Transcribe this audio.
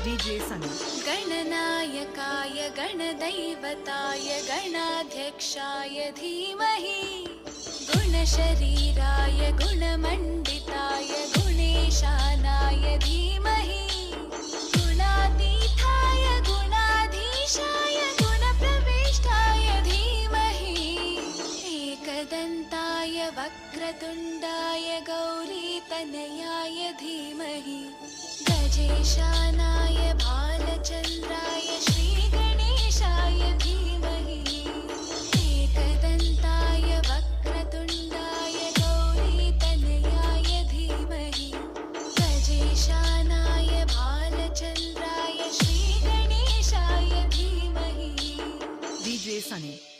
DJ Sunny. गणनायकाय गणदैवताय गणाध्यक्षाय धीमहि गुणशरीराय गुणमण्डिताय गुणेशानाय धीमहि गुणातीताय गुणाधीशाय गुणप्रविष्टाय धीमहि एकदन्ताय वक्रतुण्डाय गौरीतनयाय धीमहि गजेशानाय भालचन्द्राय श्रीगणेशाय धीमहि एकदन्ताय वक्रतुण्डाय गौरीतनयाय धीमहि गजेशानाय भालचन्द्राय श्रीगणेशाय धीमहि DJ Sunny.